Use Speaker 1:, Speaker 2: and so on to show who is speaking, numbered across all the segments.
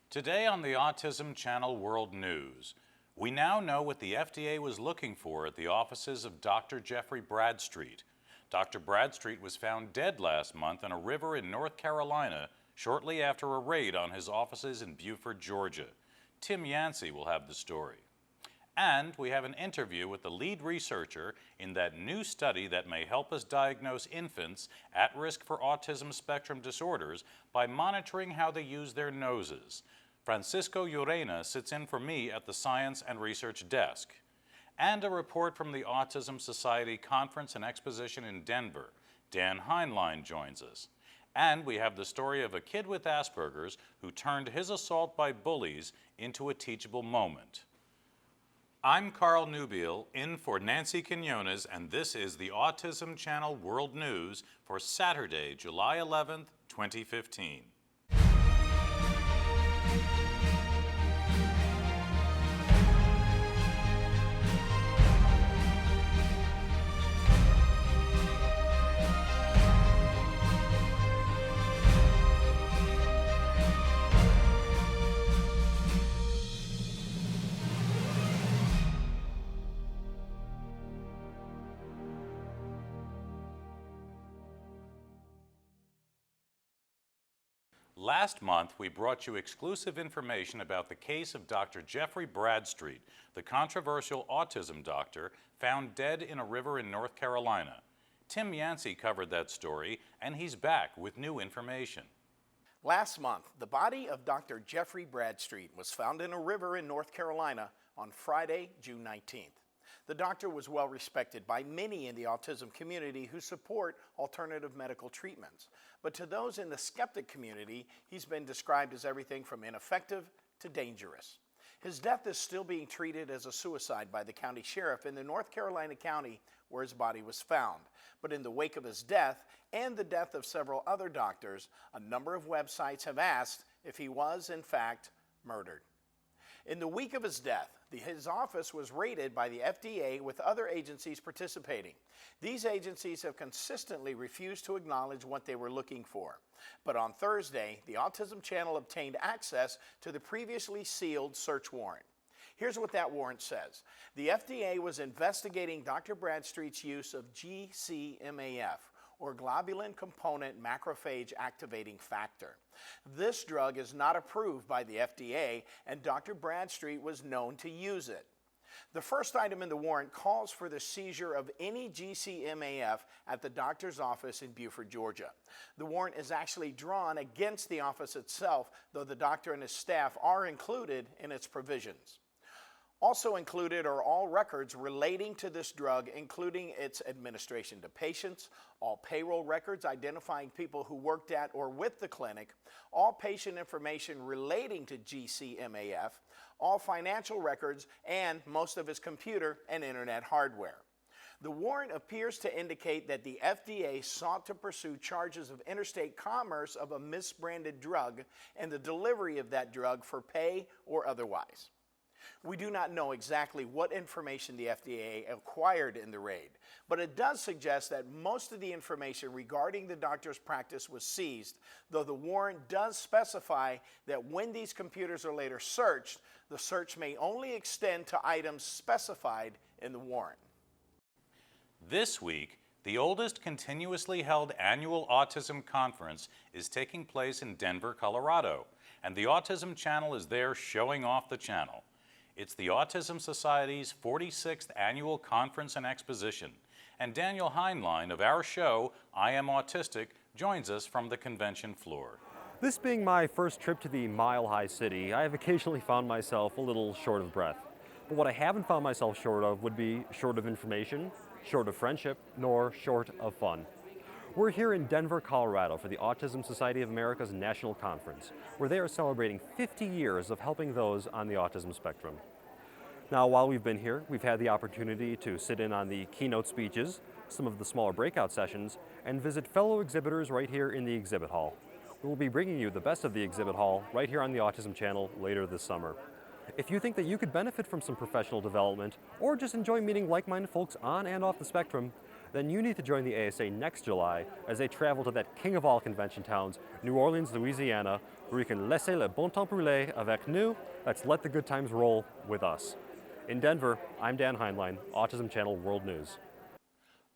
Speaker 1: Today on the Autism Channel World News, we now know what the FDA was looking for at the offices of Dr. Jeffrey Bradstreet. Dr. Bradstreet was found dead last month in a river in North Carolina shortly after a raid on his offices in Beaufort, Georgia. Tim Yancey will have the story. And we have an interview with the lead researcher in that new study that may help us diagnose infants at risk for autism spectrum disorders by monitoring how they use their noses. Francisco Urena sits in for me at the Science and Research Desk. And a report from the Autism Society Conference and Exhibition in Denver. Dan Heinlein joins us. And we have the story of a kid with Asperger's who turned his assault by bullies into a teachable moment. I'm Carl Newbiel, in for Nancy Quinones, and this is the Autism Channel World News for Saturday, July 11th, 2015. Last month, we brought you exclusive information about the case of Dr. Jeffrey Bradstreet, the controversial autism doctor found dead in a river in North Carolina. Tim Yancey covered that story, and he's back with new information.
Speaker 2: Last month, the body of Dr. Jeffrey Bradstreet was found in a river in North Carolina on Friday, June 19th. The doctor was well respected by many in the autism community who support alternative medical treatments. But to those in the skeptic community, he's been described as everything from ineffective to dangerous. His death is still being treated as a suicide by the county sheriff in the North Carolina county where his body was found. But in the wake of his death and the death of several other doctors, a number of websites have asked if he was, in fact, murdered. In the week of his death, his office was raided by the FDA with other agencies participating. These agencies have consistently refused to acknowledge what they were looking for. But on Thursday, the Autism Channel obtained access to the previously sealed search warrant. Here's what that warrant says. The FDA was investigating Dr. Bradstreet's use of GCMAF, or globulin component macrophage activating factor. This drug is not approved by the FDA, and Dr. Bradstreet was known to use it. The first item in the warrant calls for the seizure of any GCMAF at the doctor's office in Beaufort, Georgia. The warrant is actually drawn against the office itself, though the doctor and his staff are included in its provisions. Also included are all records relating to this drug, including its administration to patients, all payroll records identifying people who worked at or with the clinic, all patient information relating to GCMAF, all financial records, and most of his computer and internet hardware. The warrant appears to indicate that the FDA sought to pursue charges of interstate commerce of a misbranded drug and the delivery of that drug for pay or otherwise. We do not know exactly what information the FDA acquired in the raid, but it does suggest that most of the information regarding the doctor's practice was seized, though the warrant does specify that when these computers are later searched, the search may only extend to items specified in the warrant.
Speaker 1: This week, the oldest continuously held annual autism conference is taking place in Denver, Colorado, and the Autism Channel is there showing off the channel. It's the Autism Society's 46th Annual Conference and Exhibition, and Daniel Heinlein of our show, I Am Autistic, joins us from the convention floor.
Speaker 3: This being my first trip to the mile-high city, I have occasionally found myself a little short of breath. But what I haven't found myself short of would be short of information, short of friendship, nor short of fun. We're here in Denver, Colorado for the Autism Society of America's National Conference, where they are celebrating 50 years of helping those on the autism spectrum. Now, while we've been here, we've had the opportunity to sit in on the keynote speeches, some of the smaller breakout sessions, and visit fellow exhibitors right here in the exhibit hall. We will be bringing you the best of the exhibit hall right here on the Autism Channel later this summer. If you think that you could benefit from some professional development, or just enjoy meeting like-minded folks on and off the spectrum, then you need to join the ASA next July as they travel to that king of all convention towns, New Orleans, Louisiana, where you can laisser le bon temps brûler avec nous. Let's let the good times roll with us. In Denver, I'm Dan Heinlein, Autism Channel World News.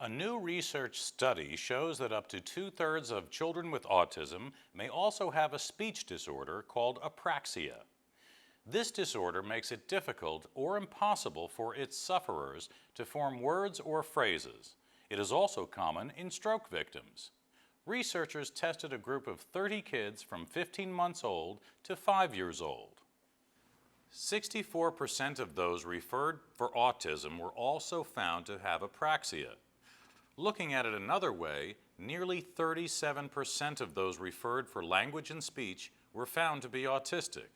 Speaker 1: A new research study shows that up to 2/3 of children with autism may also have a speech disorder called apraxia. This disorder makes it difficult or impossible for its sufferers to form words or phrases. It is also common in stroke victims. Researchers tested a group of 30 kids from 15 months old to 5 years old. 64% of those referred for autism were also found to have apraxia. Looking at it another way, nearly 37% of those referred for language and speech were found to be autistic.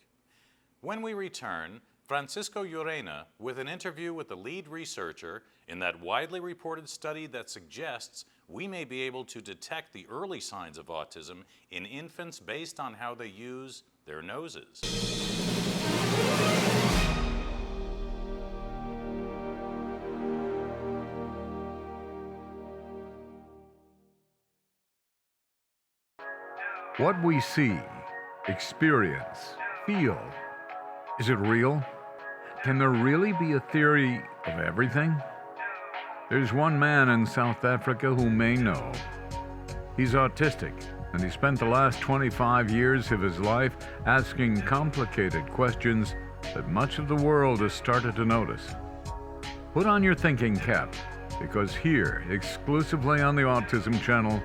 Speaker 1: When we return, Francisco Llorena with an interview with the lead researcher in that widely reported study that suggests we may be able to detect the early signs of autism in infants based on how they use their noses.
Speaker 4: What we see, experience, feel, is it real? Can there really be a theory of everything? There's one man in South Africa who may know. He's autistic, and he spent the last 25 years of his life asking complicated questions that much of the world has started to notice. Put on your thinking cap, because here, exclusively on the Autism Channel,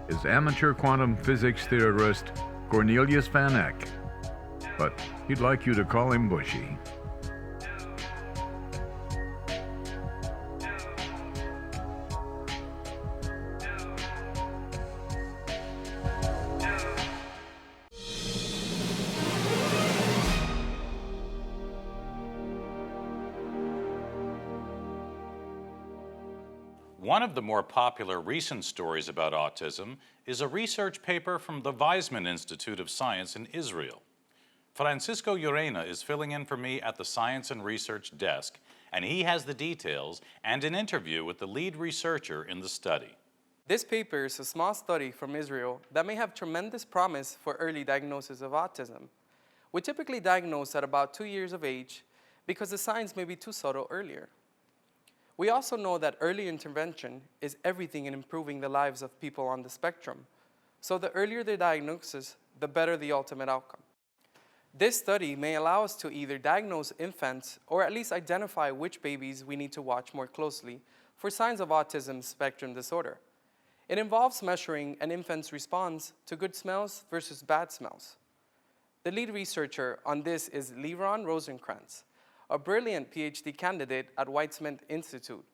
Speaker 4: is amateur quantum physics theorist Cornelius Van Eck. But he'd like you to call him Bushy.
Speaker 1: One of the more popular recent stories about autism is a research paper from the Weizmann Institute of Science in Israel. Francisco Llorena is filling in for me at the Science and Research Desk, and he has the details and an interview with the lead researcher in the study.
Speaker 5: This paper is a small study from Israel that may have tremendous promise for early diagnosis of autism. We typically diagnose at about 2 years of age because the signs may be too subtle earlier. We also know that early intervention is everything in improving the lives of people on the spectrum. So the earlier the diagnosis, the better the ultimate outcome. This study may allow us to either diagnose infants or at least identify which babies we need to watch more closely for signs of autism spectrum disorder. It involves measuring an infant's response to good smells versus bad smells. The lead researcher on this is Liron Rosenkrantz, a brilliant PhD candidate at Weizmann Institute,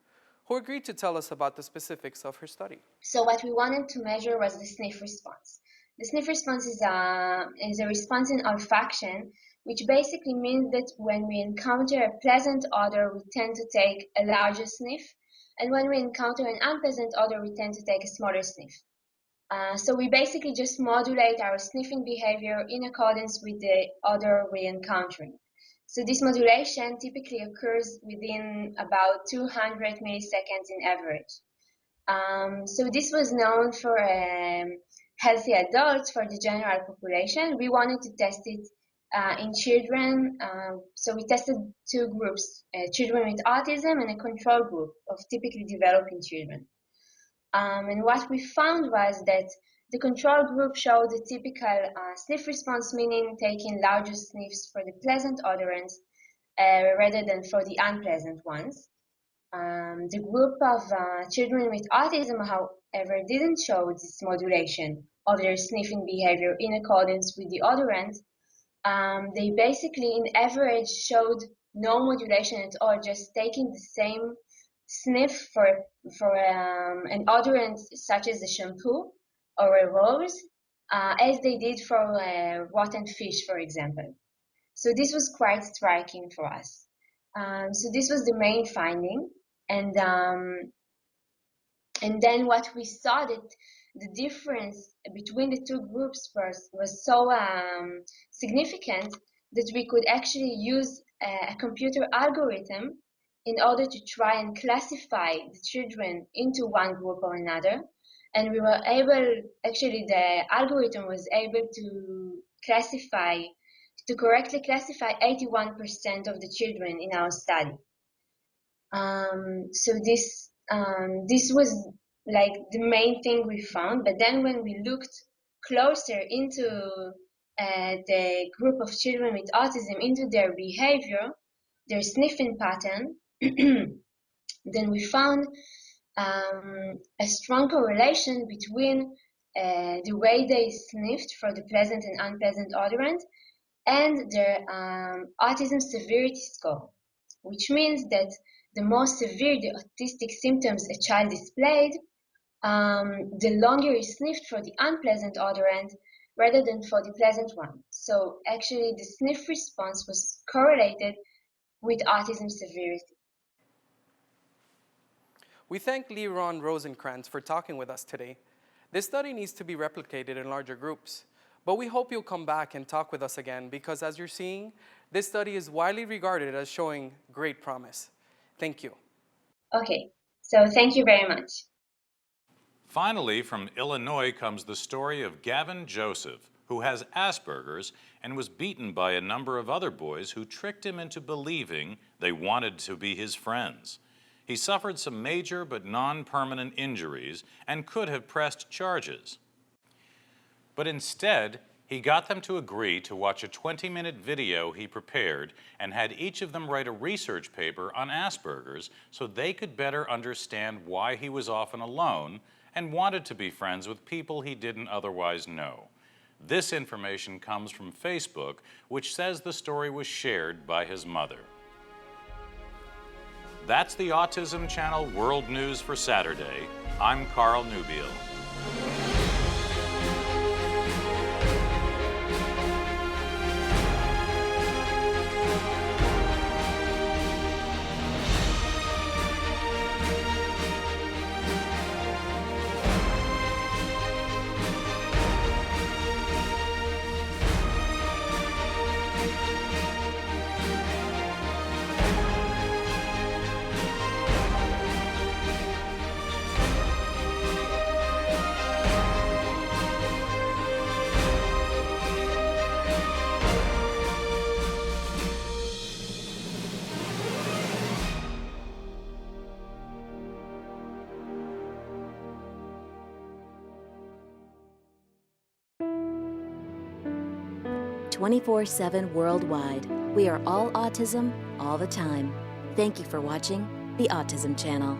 Speaker 5: who agreed to tell us about the specifics of her study.
Speaker 6: So what we wanted to measure was the sniff response. The sniff response is a response in olfaction, which basically means that when we encounter a pleasant odor, we tend to take a larger sniff, and when we encounter an unpleasant odor, we tend to take a smaller sniff. So we basically just modulate our sniffing behavior in accordance with the odor we're encountering. So this modulation typically occurs within about 200 milliseconds in average. So this was known for healthy adults, for the general population. We wanted to test it in children. So we tested two groups, children with autism and a control group of typically developing children. And what we found was that the control group showed a typical sniff response, meaning taking larger sniffs for the pleasant odorants rather than for the unpleasant ones. The group of children with autism, however, didn't show this modulation of their sniffing behavior in accordance with the odorant. They basically, in average, showed no modulation at all, just taking the same sniff for an odorant such as a shampoo or a rose, as they did for rotten fish, for example. So this was quite striking for us. So this was the main finding, and then what we saw that the difference between the two groups was so significant that we could actually use a computer algorithm in order to try and classify the children into one group or another. And we were able, actually the algorithm was able to correctly classify 81% of the children in our study. So this was like the main thing we found. But then when we looked closer into the group of children with autism, into their behavior, their sniffing pattern, then we found a strong correlation between the way they sniffed for the pleasant and unpleasant odorant and their autism severity score, which means that the more severe the autistic symptoms a child displayed, the longer he sniffed for the unpleasant odorant rather than for the pleasant one. So actually the sniff response was correlated with autism severity.
Speaker 5: We thank Liron Rosenkrantz for talking with us today. This study needs to be replicated in larger groups, but we hope you'll come back and talk with us again because as you're seeing, this study is widely regarded as showing great promise. Thank you.
Speaker 6: Okay, so thank you very much.
Speaker 1: Finally, from Illinois comes the story of Gavin Joseph, who has Asperger's and was beaten by a number of other boys who tricked him into believing they wanted to be his friends. He suffered some major but non-permanent injuries and could have pressed charges. But instead, he got them to agree to watch a 20-minute video he prepared and had each of them write a research paper on Asperger's so they could better understand why he was often alone and wanted to be friends with people he didn't otherwise know. This information comes from Facebook, which says the story was shared by his mother. That's the Autism Channel World News for Saturday. I'm Carl Nubiel.
Speaker 7: "24/7 worldwide. We are all autism, all the time. Thank you for watching the Autism Channel.